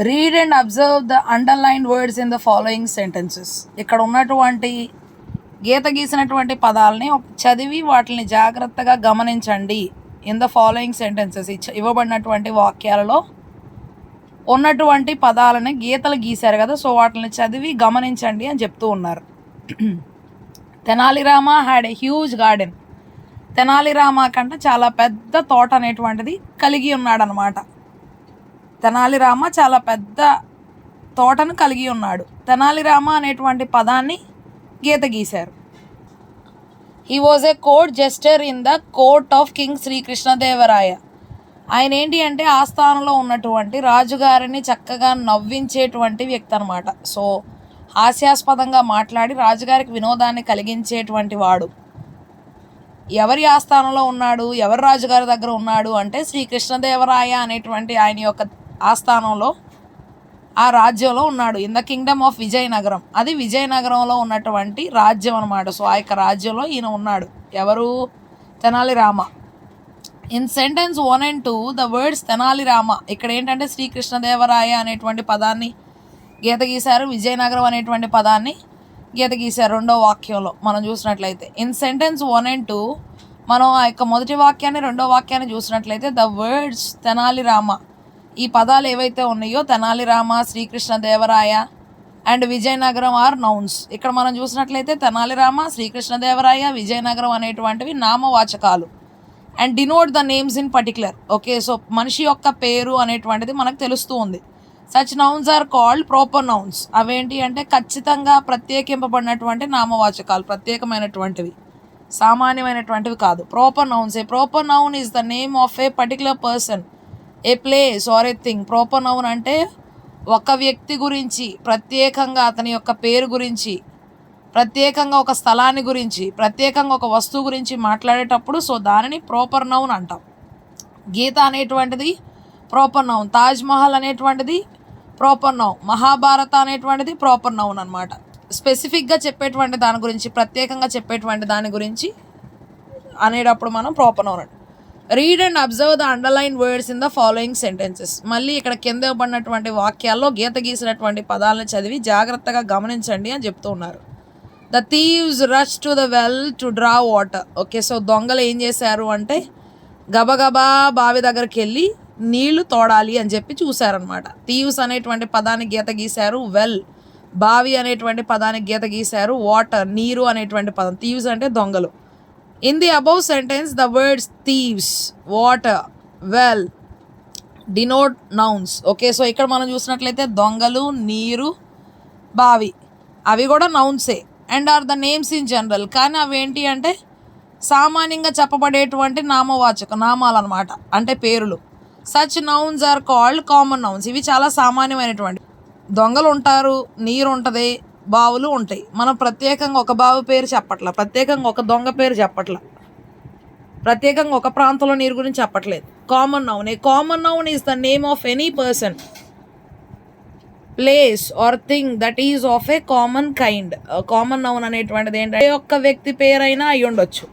Read and observe the underlined words in the following sentences. ఇక్కడ ఉన్నటువంటి గీత గీసినటువంటి పదాలని చదివి వాటిని జాగ్రత్తగా గమనించండి. ఇన్ ద ఫాలోయింగ్ సెంటెన్సెస్, ఇవ్వబడినటువంటి వాక్యాలలో ఉన్నటువంటి పదాలని గీతలు గీశారు కదా, సో వాటిని చదివి గమనించండి అని చెప్తూ ఉన్నారు. Tenali Rama had a huge garden. Tenali Rama కంటే చాలా పెద్ద తోట అనేటువంటిది కలిగి ఉన్నాడనమాట. తెనాలి రామ చాలా పెద్ద తోటను కలిగి ఉన్నాడు. తెనాలి రామ అనేటువంటి పదాన్ని గీత గీశారు. He was a court jester in the court of king Srikrishnadevaraya. ఆయన ఏంటి అంటే ఆస్థానంలో ఉన్నటువంటి రాజుగారిని చక్కగా నవ్వించేటువంటి వ్యక్తి అనమాట. సో హాస్యాస్పదంగా మాట్లాడి రాజుగారికి వినోదాన్ని కలిగించేటువంటి వాడు. ఎవరి ఆస్థానంలో ఉన్నాడు, ఎవరి రాజుగారి దగ్గర ఉన్నాడు అంటే శ్రీకృష్ణదేవరాయ అనేటువంటి ఆయన యొక్క ఆస్థానంలో, ఆ రాజ్యంలో ఉన్నాడు. In the Kingdom of Vizianagaram, అది విజయనగరంలో ఉన్నటువంటి రాజ్యం అనమాట. సో ఆ యొక్క రాజ్యంలో ఈయన ఉన్నాడు. ఎవరు? Tenali Rama. In sentence 1 and 2 the words Tenali Rama, ఇక్కడ ఏంటంటే శ్రీకృష్ణదేవరాయ అనేటువంటి పదాన్ని గీత గీశారు, విజయనగరం అనేటువంటి పదాన్ని గీత గీశారు రెండో వాక్యంలో మనం చూసినట్లయితే. ఇన్ సెంటెన్స్ 1 and 2 మనం ఆ యొక్క మొదటి వాక్యాన్ని రెండో వాక్యాన్ని చూసినట్లయితే ద వర్డ్స్ తెనాలి రామ, ఈ పదాలు ఏవైతే ఉన్నాయో Tenali Rama, Srikrishnadevaraya and Vijayanagaram are nouns. ఇక్కడ మనం చూసినట్లయితే తెనాలి రామ, శ్రీకృష్ణదేవరాయ, విజయనగరం అనేటువంటివి నామవాచకాలు. And denote the names in particular. Okay, so మనిషి యొక్క పేరు అనేటువంటిది మనకు తెలుస్తూ ఉంది. Such nouns are called proper nouns. అవేంటి అంటే ఖచ్చితంగా ప్రత్యేకింపబడినటువంటి నామవాచకాలు, ప్రత్యేకమైనటువంటివి, సామాన్యమైనటువంటివి కాదు. Proper nouns. A proper noun is the name of a particular person, a place or a thing. Proper noun అంటే ఒక వ్యక్తి గురించి, ప్రత్యేకంగా అతని యొక్క పేరు గురించి, ప్రత్యేకంగా ఒక స్థలాన్ని గురించి, ప్రత్యేకంగా ఒక వస్తువు గురించి మాట్లాడేటప్పుడు సో దానిని ప్రాపర్ నౌన్ అంటాం. గీత అనేటువంటిది ప్రాపర్ నౌన్. తాజ్మహల్ అనేటువంటిది ప్రాపర్ నౌన్. మహాభారత అనేటువంటిది ప్రాపర్ నౌన్ అనమాట. స్పెసిఫిక్గా చెప్పేటువంటి దాని గురించి, ప్రత్యేకంగా చెప్పేటువంటి దాని గురించి అనేటప్పుడు మనం ప్రాపర్ నౌన్ అంటాం. Read and observe the underline words in the following sentences. మళ్ళీ ఇక్కడ కింద ఇవ్వబడినటువంటి వాక్యాల్లో గీత గీసినటువంటి పదాలను చదివి జాగ్రత్తగా గమనించండి అని చెప్తూ ఉన్నారు. The thieves rush to the well to draw water. Okay, so దొంగలు ఏం చేశారు అంటే గబగబా బావి దగ్గరికి వెళ్ళి నీళ్లు తోడాలి అని చెప్పి చూశారనమాట. థీవ్స్ అనేటువంటి పదాన్ని గీత గీశారు. వెల్, బావి అనేటువంటి పదానికి గీత గీశారు. వాటర్, నీరు అనేటువంటి పదం. థీవ్స్ అంటే దొంగలు. In the above sentence the words thieves, water, well denote nouns. Okay, so ఇక్కడ మనం చూసినట్లయితే దొంగలు, నీరు, బావి అవి కూడా నౌన్సే. And are the names in general, కానీ అవి ఏంటి అంటే సామాన్యంగా చెప్పబడేటువంటి నామాలు అనమాట, అంటే పేరులు. Such nouns are called common nouns. ఇవి చాలా సామాన్యమైనటువంటి. దొంగలు ఉంటారు, నీరు ఉంటుంది, బావులు ఉంటాయి. మనం ప్రత్యేకంగా ఒక బావి పేరు చెప్పట్ల, ప్రత్యేకంగా ఒక దొంగ పేరు చెప్పట్ల, ప్రత్యేకంగా ఒక ప్రాంతంలో నీరు గురించి చెప్పట్లేదు. Common noun. A common noun is the name of any person, place or thing that is of a common kind. Common noun అనేటువంటిది ఏంటంటే ఏ ఒక్క వ్యక్తి పేరైనా అయి ఉండొచ్చు,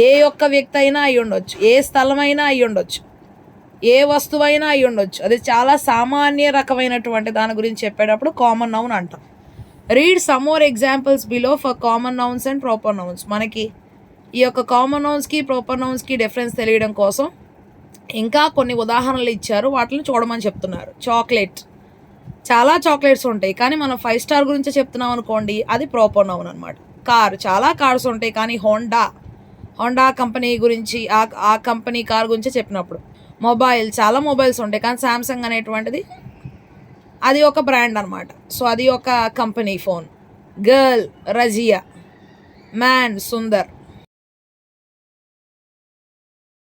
ఏ ఒక్క వ్యక్తి అయినా అయి ఉండొచ్చు, ఏ స్థలమైనా అయి ఉండొచ్చు, ఏ వస్తువైనా అయి ఉండొచ్చు. అది చాలా సామాన్య రకమైనటువంటి దాని గురించి చెప్పేటప్పుడు కామన్ నౌన్ అంటాం. Read some more examples below for common nouns and proper nouns. మనకి ఈ యొక్క కామన్ నౌన్స్కి ప్రాపర్ నౌన్స్కి డిఫరెన్స్ తెలియడం కోసం ఇంకా కొన్ని ఉదాహరణలు ఇచ్చారు, వాటిని చూడమని చెప్తున్నారు. చాక్లెట్, చాలా చాక్లెట్స్ ఉంటాయి కానీ మనం 5 స్టార్ గురించి చెప్తున్నాం అనుకోండి, అది ప్రాపర్ నౌన్ అనమాట. కార్, చాలా కార్స్ ఉంటాయి కానీ హోండా కంపెనీ గురించి, ఆ కంపెనీ కార్ గురించి చెప్పినప్పుడు. మొబైల్, చాలా మొబైల్స్ ఉంటాయి కానీ శాంసంగ్ అనేటువంటిది అది ఒక బ్రాండ్ అనమాట, సో అది ఒక company phone. Girl, Razia. Man, Sundar.